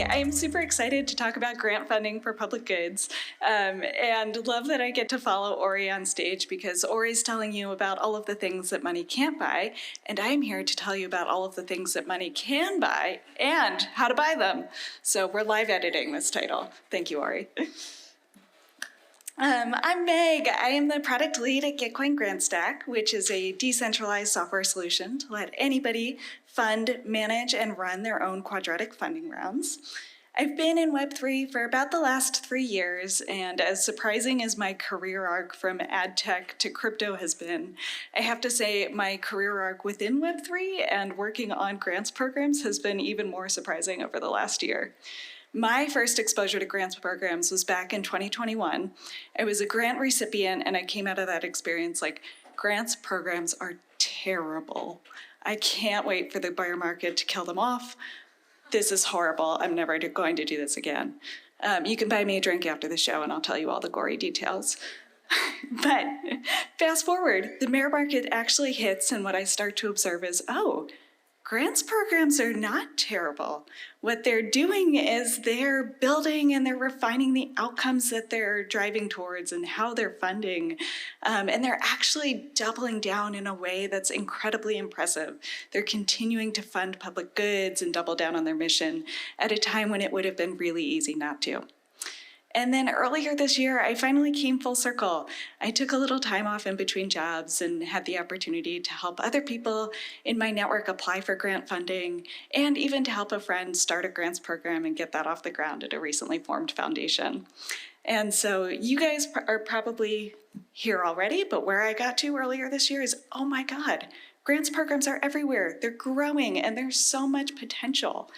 I am super excited to talk about grant funding for public goods, and love that I get to follow Ori on stage because Ori's telling you about all of the things that money can't buy, and I'm here to tell you about all of the things that money can buy and how to buy them. So we're live editing this title. Thank you, Ori. I'm Meg. I am the product lead at Gitcoin GrantStack, which is a decentralized software solution to let anybody fund, manage, and run their own quadratic funding rounds. I've been in Web3 for about the last 3 years, and as surprising as my career arc from ad tech to crypto has been, I have to say my career arc within Web3 and working on grants programs has been even more surprising over the last year. My first exposure to grants programs was back in 2021. I was a grant recipient, and I came out of that experience like, grants programs are terrible. I can't wait for the bear market to kill them off. This is horrible. I'm never going to do this again. You can buy me a drink after the show, and I'll tell you all the gory details. But fast forward, the bear market actually hits, and what I start to observe is, oh, grants programs are not terrible. What they're doing is they're building and they're refining the outcomes that they're driving towards and how they're funding. And they're actually doubling down in a way that's incredibly impressive. They're continuing to fund public goods and double down on their mission at a time when it would have been really easy not to. And then earlier this year, I finally came full circle. I took a little time off in between jobs and had the opportunity to help other people in my network apply for grant funding and even to help a friend start a grants program and get that off the ground at a recently formed foundation. And so you guys are probably here already, but where I got to earlier this year is, oh my God, grants programs are everywhere. They're growing and there's so much potential.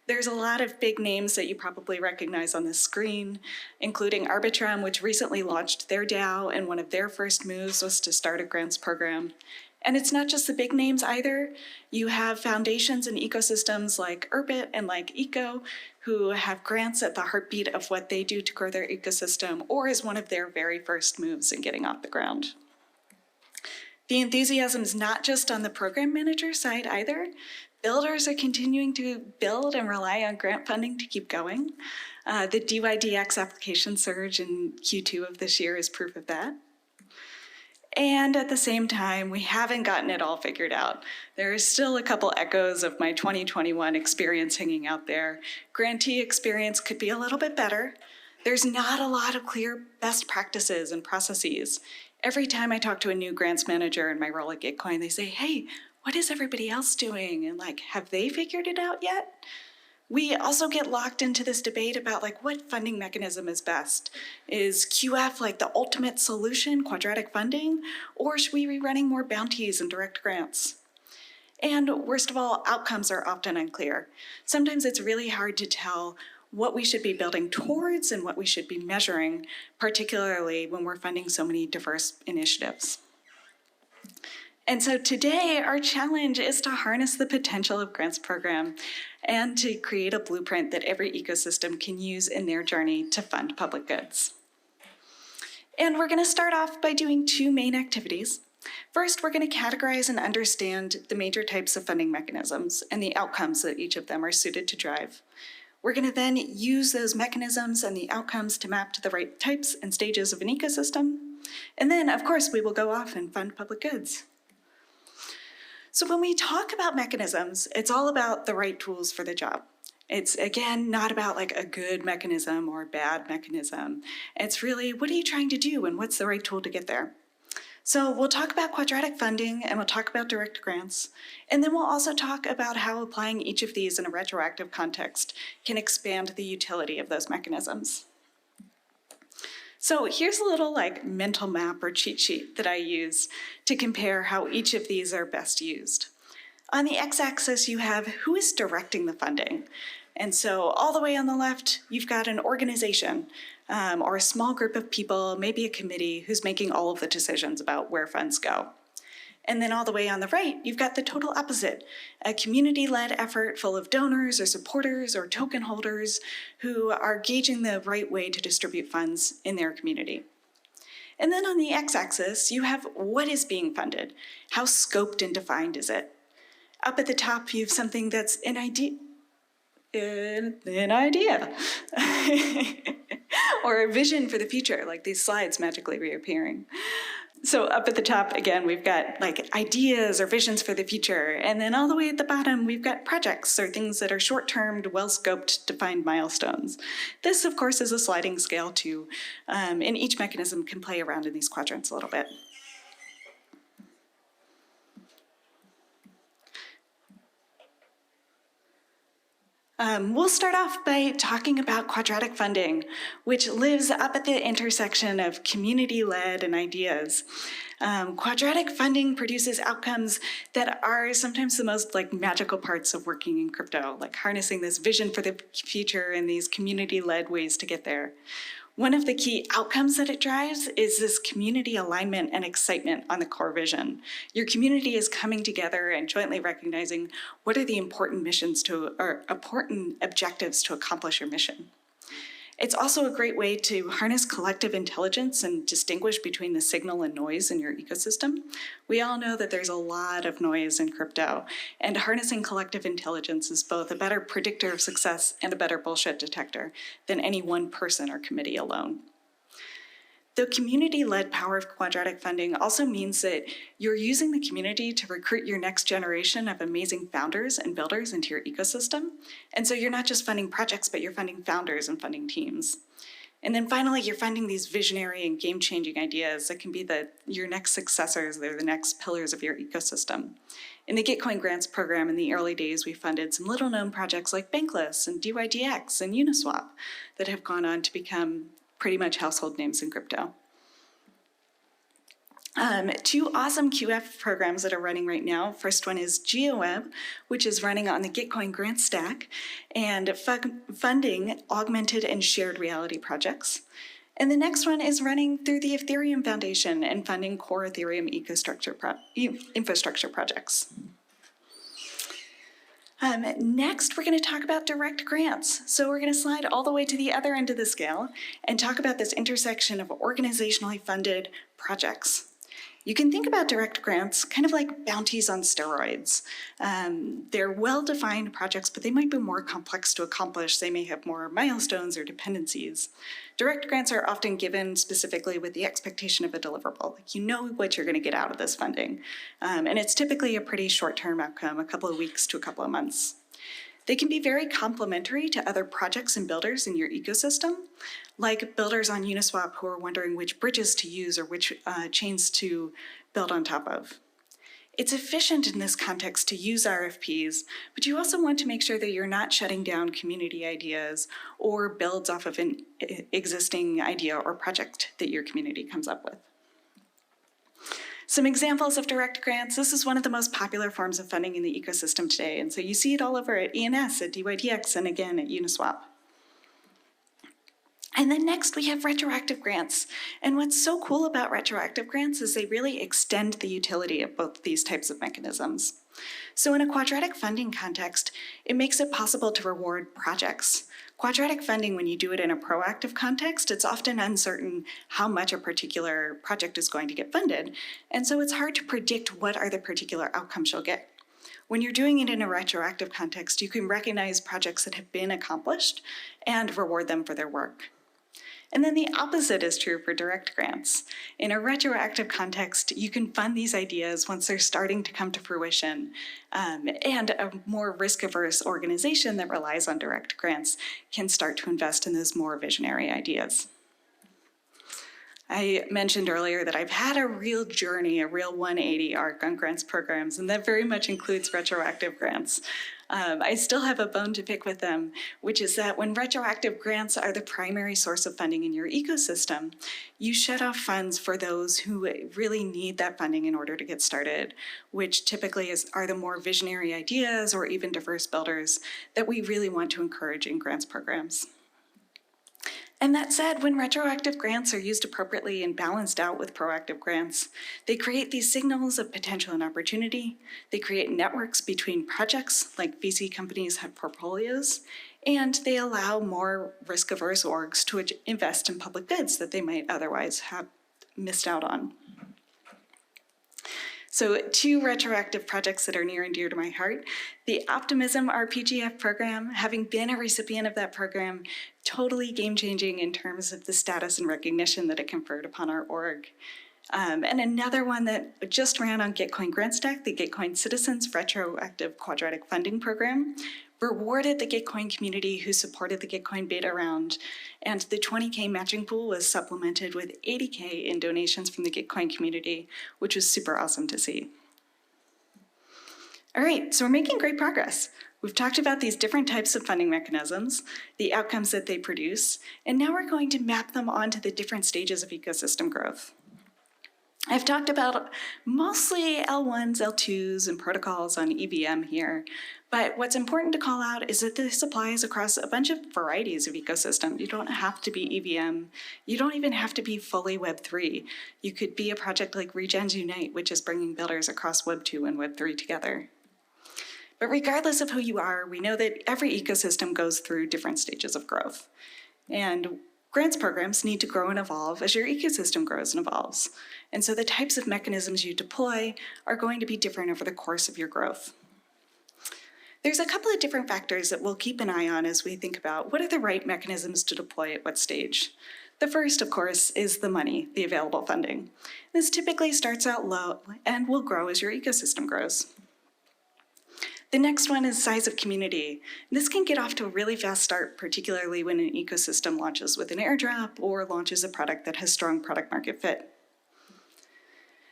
There's a lot of big names that you probably recognize on this screen, including Arbitrum, which recently launched their DAO, and one of their first moves was to start a grants program. And it's not just the big names either. You have foundations and ecosystems like Urbit and like Eco, who have grants at the heartbeat of what they do to grow their ecosystem, or is one of their very first moves in getting off the ground. The enthusiasm is not just on the program manager side either. Builders are continuing to build and rely on grant funding to keep going. The DYDX application surge in Q2 of this year is proof of that. And at the same time, we haven't gotten it all figured out. There is still a couple echoes of my 2021 experience hanging out there. Grantee experience could be a little bit better. There's not a lot of clear best practices and processes. Every time I talk to a new grants manager in my role at Gitcoin, they say, hey, what is everybody else doing? And like, have they figured it out yet? We also get locked into this debate about like what funding mechanism is best. Is QF like the ultimate solution, quadratic funding, or should we be running more bounties and direct grants? And worst of all, outcomes are often unclear. Sometimes it's really hard to tell what we should be building towards and what we should be measuring, particularly when we're funding so many diverse initiatives. And so today, our challenge is to harness the potential of grants program and to create a blueprint that every ecosystem can use in their journey to fund public goods. And we're going to start off by doing two main activities. First, we're going to categorize and understand the major types of funding mechanisms and the outcomes that each of them are suited to drive. We're going to then use those mechanisms and the outcomes to map to the right types and stages of an ecosystem. And then, of course, we will go off and fund public goods. So when we talk about mechanisms, it's all about the right tools for the job. It's, again, not about like a good mechanism or a bad mechanism. It's really, what are you trying to do and what's the right tool to get there? So we'll talk about quadratic funding and we'll talk about direct grants. And then we'll also talk about how applying each of these in a retroactive context can expand the utility of those mechanisms. So here's a little like mental map or cheat sheet that I use to compare how each of these are best used. On the x-axis, you have who is directing the funding. And so all the way on the left, you've got an organization or a small group of people, maybe a committee, who's making all of the decisions about where funds go. And then all the way on the right, you've got the total opposite, a community-led effort full of donors or supporters or token holders who are gauging the right way to distribute funds in their community. And then on the x-axis, you have what is being funded. How scoped and defined is it? Up at the top, you have something that's an idea. an idea or a vision for the future, like these slides magically reappearing. So up at the top, again, we've got like ideas or visions for the future. And then all the way at the bottom, we've got projects or things that are short-termed, well-scoped, defined milestones. This, of course, is a sliding scale too, and each mechanism can play around in these quadrants a little bit. We'll start off by talking about quadratic funding, which lives up at the intersection of community-led and ideas. Quadratic funding produces outcomes that are sometimes the most magical parts of working in crypto, like harnessing this vision for the future and these community-led ways to get there. One of the key outcomes that it drives is this community alignment and excitement on the core vision. Your community is coming together and jointly recognizing what are the important important objectives to accomplish your mission. It's also a great way to harness collective intelligence and distinguish between the signal and noise in your ecosystem. We all know that there's a lot of noise in crypto, and harnessing collective intelligence is both a better predictor of success and a better bullshit detector than any one person or committee alone. The community-led power of quadratic funding also means that you're using the community to recruit your next generation of amazing founders and builders into your ecosystem. And so you're not just funding projects, but you're funding founders and funding teams. And then finally, you're funding these visionary and game-changing ideas that can be your next successors. They're the next pillars of your ecosystem. In the Gitcoin Grants program in the early days, we funded some little-known projects like Bankless and DYDX and Uniswap that have gone on to become pretty much household names in crypto. Two awesome QF programs that are running right now. First one is GeoWeb, which is running on the Gitcoin Grant Stack and funding augmented and shared reality projects. And the next one is running through the Ethereum Foundation and funding core Ethereum infrastructure projects. Next, we're going to talk about direct grants. So we're going to slide all the way to the other end of the scale and talk about this intersection of organizationally funded projects. You can think about direct grants kind of like bounties on steroids. They're well-defined projects, but they might be more complex to accomplish. They may have more milestones or dependencies. Direct grants are often given specifically with the expectation of a deliverable. Like you know what you're going to get out of this funding. And it's typically a pretty short-term outcome, a couple of weeks to a couple of months. They can be very complementary to other projects and builders in your ecosystem, like builders on Uniswap who are wondering which bridges to use or which chains to build on top of. It's efficient in this context to use RFPs, but you also want to make sure that you're not shutting down community ideas or builds off of an existing idea or project that your community comes up with. Some examples of direct grants. This is one of the most popular forms of funding in the ecosystem today. And so you see it all over at ENS, at DYDX, and again at Uniswap. And then next we have retroactive grants. And what's so cool about retroactive grants is they really extend the utility of both these types of mechanisms. So in a quadratic funding context, it makes it possible to reward projects. Quadratic funding, when you do it in a proactive context, it's often uncertain how much a particular project is going to get funded. And so it's hard to predict what are the particular outcomes you'll get. When you're doing it in a retroactive context, you can recognize projects that have been accomplished and reward them for their work. And then the opposite is true for direct grants. In a retroactive context, you can fund these ideas once they're starting to come to fruition, and a more risk-averse organization that relies on direct grants can start to invest in those more visionary ideas. I mentioned earlier that I've had a real journey, a real 180 arc on grants programs, and that very much includes retroactive grants. I still have a bone to pick with them, which is that when retroactive grants are the primary source of funding in your ecosystem, you shut off funds for those who really need that funding in order to get started, which typically are the more visionary ideas or even diverse builders that we really want to encourage in grants programs. And that said, when retroactive grants are used appropriately and balanced out with proactive grants, they create these signals of potential and opportunity. They create networks between projects, like VC companies have portfolios, and they allow more risk-averse orgs to invest in public goods that they might otherwise have missed out on. So 2 retroactive projects that are near and dear to my heart. The Optimism RPGF program, having been a recipient of that program, totally game-changing in terms of the status and recognition that it conferred upon our org. And another one that just ran on Gitcoin GrantStack, the Gitcoin Citizens Retroactive Quadratic Funding Program, rewarded the Gitcoin community who supported the Gitcoin beta round, and the 20K matching pool was supplemented with 80K in donations from the Gitcoin community, which was super awesome to see. All right, so we're making great progress. We've talked about these different types of funding mechanisms, the outcomes that they produce, and now we're going to map them onto the different stages of ecosystem growth. I've talked about mostly L1s, L2s, and protocols on EVM here, but what's important to call out is that this applies across a bunch of varieties of ecosystem. You don't have to be EVM. You don't even have to be fully Web3. You could be a project like Regens Unite, which is bringing builders across Web2 and Web3 together. But regardless of who you are, we know that every ecosystem goes through different stages of growth. And grants programs need to grow and evolve as your ecosystem grows and evolves. And so the types of mechanisms you deploy are going to be different over the course of your growth. There's a couple of different factors that we'll keep an eye on as we think about what are the right mechanisms to deploy at what stage. The first, of course, is the money, the available funding. This typically starts out low and will grow as your ecosystem grows. The next one is size of community. This can get off to a really fast start, particularly when an ecosystem launches with an airdrop or launches a product that has strong product market fit.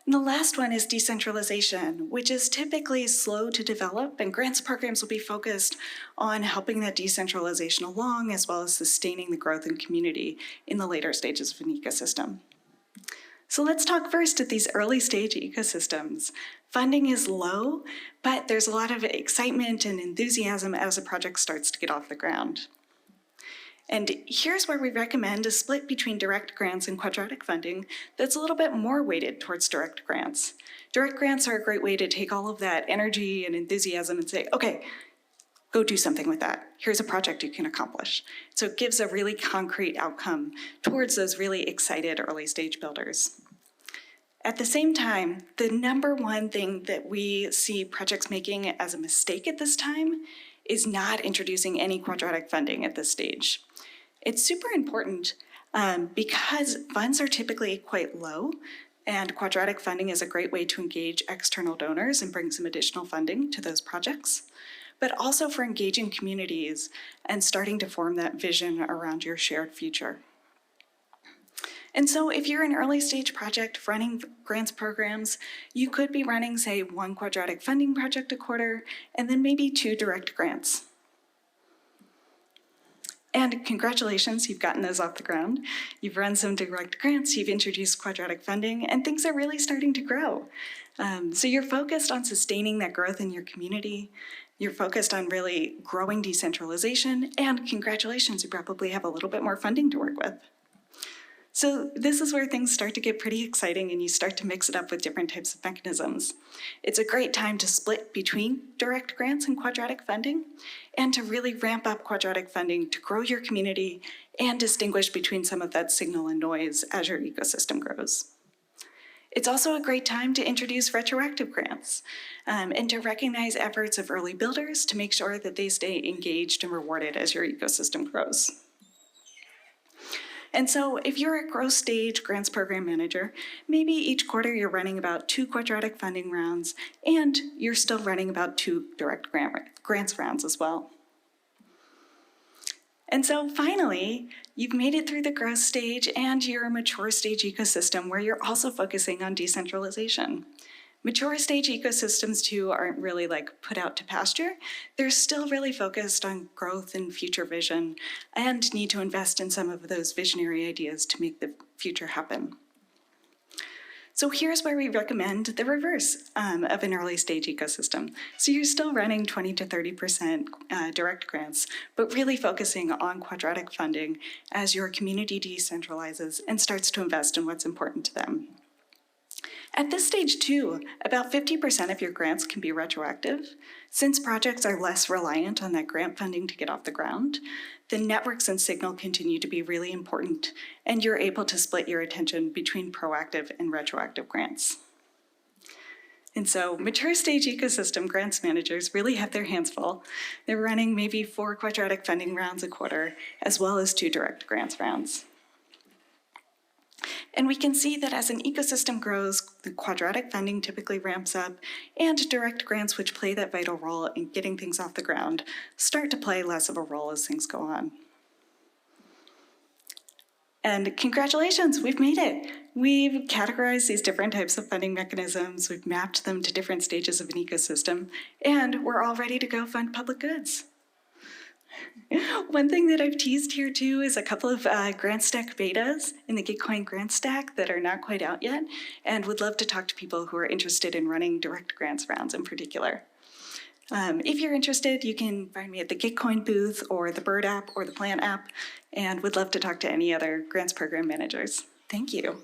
And the last one is decentralization, which is typically slow to develop, and grants programs will be focused on helping that decentralization along, as well as sustaining the growth in community in the later stages of an ecosystem. So let's talk first at these early stage ecosystems. Funding is low, but there's a lot of excitement and enthusiasm as a project starts to get off the ground. And here's where we recommend a split between direct grants and quadratic funding that's a little bit more weighted towards direct grants. Direct grants are a great way to take all of that energy and enthusiasm and say, okay, go do something with that. Here's a project you can accomplish. So it gives a really concrete outcome towards those really excited early stage builders. At the same time, the number one thing that we see projects making as a mistake at this time is not introducing any quadratic funding at this stage. It's super important because funds are typically quite low, and quadratic funding is a great way to engage external donors and bring some additional funding to those projects, but also for engaging communities and starting to form that vision around your shared future. And so if you're an early stage project running grants programs, you could be running, say, 1 quadratic funding project a quarter, and then maybe 2 direct grants. And congratulations, you've gotten those off the ground. You've run some direct grants, you've introduced quadratic funding, and things are really starting to grow. So you're focused on sustaining that growth in your community. You're focused on really growing decentralization, and congratulations, you probably have a little bit more funding to work with. So this is where things start to get pretty exciting and you start to mix it up with different types of mechanisms. It's a great time to split between direct grants and quadratic funding and to really ramp up quadratic funding to grow your community and distinguish between some of that signal and noise as your ecosystem grows. It's also a great time to introduce retroactive grants and to recognize efforts of early builders to make sure that they stay engaged and rewarded as your ecosystem grows. And so if you're a growth stage grants program manager, maybe each quarter you're running about 2 quadratic funding rounds and you're still running about 2 direct grants rounds as well. And so finally, you've made it through the growth stage and you're a mature stage ecosystem where you're also focusing on decentralization. Mature stage ecosystems too aren't really like put out to pasture. They're still really focused on growth and future vision and need to invest in some of those visionary ideas to make the future happen. So here's where we recommend the reverse of an early stage ecosystem. So you're still running 20 to 30% direct grants, but really focusing on quadratic funding as your community decentralizes and starts to invest in what's important to them. At this stage too, about 50% of your grants can be retroactive. Since projects are less reliant on that grant funding to get off the ground, the networks and signal continue to be really important, and you're able to split your attention between proactive and retroactive grants. And so mature stage ecosystem grants managers really have their hands full. They're running maybe 4 quadratic funding rounds a quarter, as well as 2 direct grants rounds. And we can see that as an ecosystem grows, the quadratic funding typically ramps up, and direct grants, which play that vital role in getting things off the ground, start to play less of a role as things go on. And congratulations, we've made it. We've categorized these different types of funding mechanisms, we've mapped them to different stages of an ecosystem, and we're all ready to go fund public goods. One thing that I've teased here too is a couple of GrantStack betas in the Gitcoin GrantStack that are not quite out yet, and would love to talk to people who are interested in running direct grants rounds in particular. If you're interested, you can find me at the Gitcoin booth or the Bird app or the Plant app, and would love to talk to any other grants program managers. Thank you.